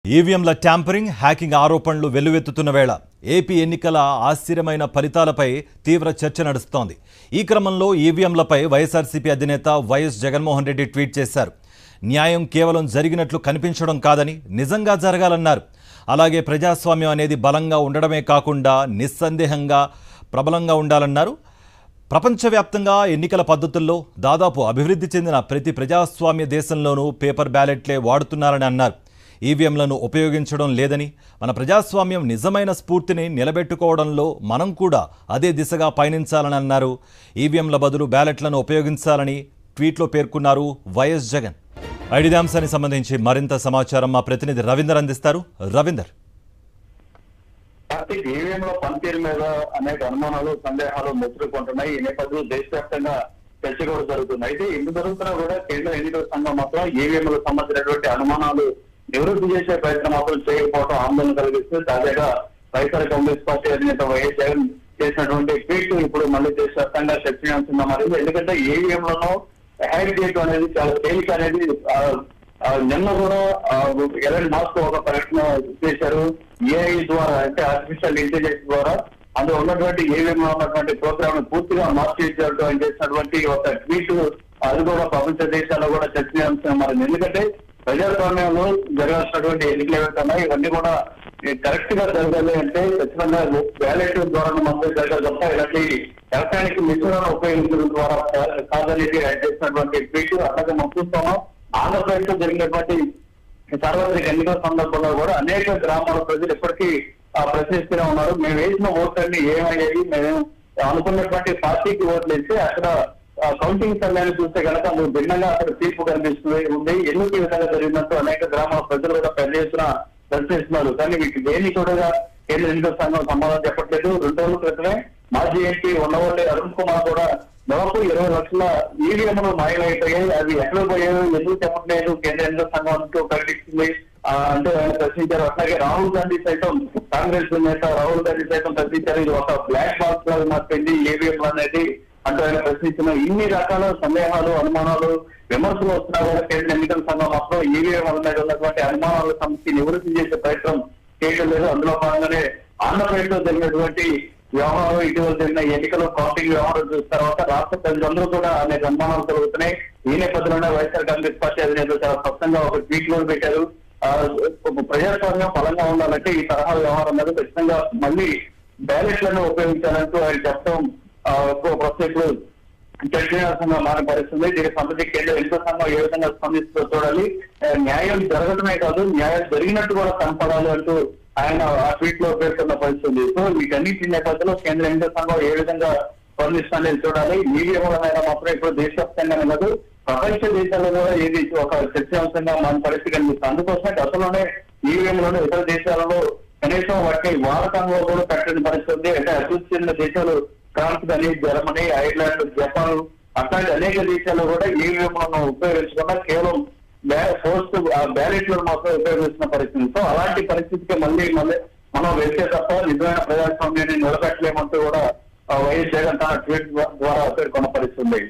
ఈవీఎంల tampering hacking ఆరోపణలు వెల్లువెత్తుతున్న వేళ ఏపీ ఎన్నికల ఆశ్చర్యమైన ఫలితాలపై తీవ్ర చర్చ నడుస్తోంది. ఈ క్రమంలో ఈవీఎంలపై వైఎస్ఆర్సీపీ అధినేత వైఎస్ జగన్మోహన్ రెడ్డి ట్వీట్ చేశారు. న్యాయం కేవలం జరిగినట్లు కనిపించడం కాదని నిజంగా జరగాలన్నారు. అలాగే ప్రజాస్వామ్యం అనేది బలంగా ఉండడమే కాకుండా నిస్సందేహంగా ప్రబలంగా ఉండాలన్నారు. ప్రపంచవ్యాప్తంగా ఎన్నికల పద్ధతుల్లో దాదాపు అభివృద్ధి చెందిన ప్రతి ప్రజాస్వామ్య దేశంలోనూ పేపర్ బ్యాలెట్లే వాడుతున్నారని అన్నారు. ఈవీఎంలను ఉపయోగించడం లేదని, మన ప్రజాస్వామ్యం నిజమైన స్ఫూర్తిని నిలబెట్టుకోవడంలో మనం కూడా అదే దిశగా పయనించాలని అన్నారు. ఈవీఎంల బదులు బ్యాలెట్లను ఉపయోగించాలని ట్వీట్లో పేర్కొన్నారు వైఎస్ జగన్. ఐడి అంశానికి సంబంధించి మరింత సమాచారం మా ప్రతినిధి రవీందర్ అందిస్తారు. రవీందర్, ఈవీఎంల పనితీరు మీద అనేక అనుమానాలు, సందేహాలు ముసురుకుంటున్నాయి. ఈ నేపథ్యంలో దేశవ్యాప్తంగా చర్చ కూడా జరుగుతుంది. అయితే ఇందు జరుగుతున్నా కూడా కేంద్ర ఎన్నికల సంఘం మాత్రం ఈవీఎంలకు సంబంధించినటువంటి అనుమానాలు నివృత్తి చేసే ప్రయత్నం మాత్రం చేయకపోవడం ఆందోళన కలిగిస్తుంది. తాజాగా వైఎస్ఆర్ కాంగ్రెస్ పార్టీ అధినేత వైఎస్ జగన్ చేసినటువంటి ట్వీట్ ఇప్పుడు మళ్ళీ దేశవ్యాప్తంగా చర్చనీయాంశంగా మారింది. ఎందుకంటే ఈవీఎంలను హ్యాక్ చేయడం అనేది చాలా తేలిక అనేది నిన్న కూడా ఎలాంటి మాస్క్ ఒక ప్రకటన చేశారు. ఏఐ ద్వారా, అంటే ఆర్టిఫిషియల్ ఇంటెలిజెన్స్ ద్వారా అందులో ఉన్నటువంటి ఈవీఎం ఉన్నటువంటి ప్రోగ్రామ్ ను పూర్తిగా మార్చేయడం చేసినటువంటి ఒక ట్వీట్ అది కూడా ప్రపంచ దేశాల్లో కూడా చర్చనీయాంశంగా మారింది. ఎందుకంటే ప్రజాస్వామ్యంలో జరగాల్సినటువంటి ఎన్నికలు ఏవైతే ఉన్నాయో ఇవన్నీ కూడా కరెక్ట్ గా జరగాలి అంటే ఖచ్చితంగా బ్యాలెట్ ద్వారా మాత్రమే జరగాలి తప్ప ఇలాంటి ఎలక్ట్రానిక్ మిషన్లను ఉపయోగించడం ద్వారా కాదనేది చేసినటువంటి ట్వీట్. అలాగే మనం చూస్తాము ఆంధ్రప్రదేశ్ లో జరిగినటువంటి సార్వత్రిక ఎన్నికల సందర్భంలో కూడా అనేక గ్రామాల ప్రజలు ఇప్పటికీ ప్రశ్నిస్తూనే ఉన్నారు. మేము వేసిన ఓట్లన్నీ ఏమయ్యాయి, మేము అనుకున్నటువంటి పార్టీకి ఓట్లు వేస్తే అక్కడ కౌంటింగ్ సమయాన్ని చూస్తే కనుక అందుకు భిన్నంగా అక్కడ తీర్పు కనిపిస్తుంది. ఎన్నిక ఈ విధంగా జరిగినట్టు అనేక గ్రామాల ప్రజలు కూడా పెద్ద ఎత్తున ప్రశ్నిస్తున్నారు. కానీ వీటికి దేని కూడా కేంద్ర ఎన్నికల సంఘం సమాధానం చెప్పట్లేదు. 2 రోజుల క్రితమే మాజీ ఎంపీ ఉన్నవాళ్ళే అరుణ్ కుమార్ కూడా దాదాపు 20 లక్షల ఈవీఎంలు మాయమైపోయాయి, అవి ఎక్కడ పోయాయో ఎందుకు చెప్పట్లేదు కేంద్ర ఎన్నికల సంఘం అంటూ ప్రకటిస్తుంది అంటే ఆయన ప్రశ్నించారు. అట్లాగే రాహుల్ గాంధీ సైతం, కాంగ్రెస్ నేత రాహుల్ గాంధీ సైతం ప్రశ్నించారు. ఇది ఒక బ్లాక్ బాక్స్ లాగా మారిపోయింది ఈవీఎం అనేది అంటూ ఆయన ప్రశ్నిస్తున్న ఇన్ని రకాల సందేహాలు, అనుమానాలు, విమర్శలు వస్తున్నా కూడా కేంద్ర ఎన్నికల సంఘం మాత్రం ఈవీఎం మీద ఉన్నటువంటి అనుమానాల సమస్య నివృత్తి చేసే ప్రయత్నం చేయడం లేదు. అందులో భాగంగానే ఆంధ్రప్రదేశ్ లో జరిగినటువంటి వ్యవహారం, ఇటీవల జరిగిన ఎన్నికల కౌంటింగ్ వ్యవహారం చూసిన తర్వాత రాష్ట్ర ప్రజలందరూ కూడా అనేక అనుమానాలు కలుగుతున్నాయి. ఈ నేపథ్యంలోనే వైఎస్ఆర్ కాంగ్రెస్ పార్టీ అధినేతలు చాలా స్పష్టంగా ఒక ట్వీట్ లో పెట్టారు. ప్రజాస్వామ్యం బలంగా ఉండాలంటే ఈ తరహా వ్యవహారం మీద ఖచ్చితంగా మళ్ళీ బ్యాలెట్లను ఉపయోగించాలంటూ ఆయన చెప్పడం ప్రస్తుతం చర్చనీయాంశంగా మారిన పరిస్థితుంది. దీనికి సంబంధించి కేంద్ర ఎన్నికల సంఘం ఏ విధంగా స్పందిస్తుందో చూడాలి. న్యాయం జరగడమే కాదు, న్యాయం జరిగినట్టు కూడా కనపడాలి అంటూ ఆయన ఆ ట్వీట్ లో పేర్కొన్న పరిస్థితుంది. సో వీటన్నిటి నేపథ్యంలో కేంద్ర ఎన్నికల సంఘం ఏ విధంగా స్పందిస్తుందని చూడాలి. ఈవీఎంలైనా మాత్రం ఇప్పుడు దేశవ్యాప్తంగానే కాదు, ప్రపంచ దేశాల్లో కూడా ఇది ఒక చర్చనీయాంశంగా మన పరిస్థితి కనిపిస్తుంది. అందుకోసమే గతంలోనే ఈవీఎంలను ఇతర దేశాలలో కనీసం వాటిని వాడకంలో కూడా పెట్టని పరిస్థితి. అంటే అభివృద్ధి చెందిన దేశాలు ఫ్రాన్స్ కానీ, జర్మనీ, ఐర్లాండ్, జపాన్ అట్లాంటి అనేక దేశాల్లో కూడా ఈవీఎంలను ఉపయోగించకుండా కేవలం పోస్ట్ బ్యాలెట్లను మాత్రం ఉపయోగిస్తున్న పరిస్థితి. సో అలాంటి పరిస్థితికి మళ్ళీ మనం వెళ్తే తప్ప నిజమైన ప్రజాస్వామ్యాన్ని నిలబెట్టలేమంటూ కూడా వైఎస్ జగన్ తన ట్వీట్ ద్వారా పేర్కొన్న పరిస్థితి.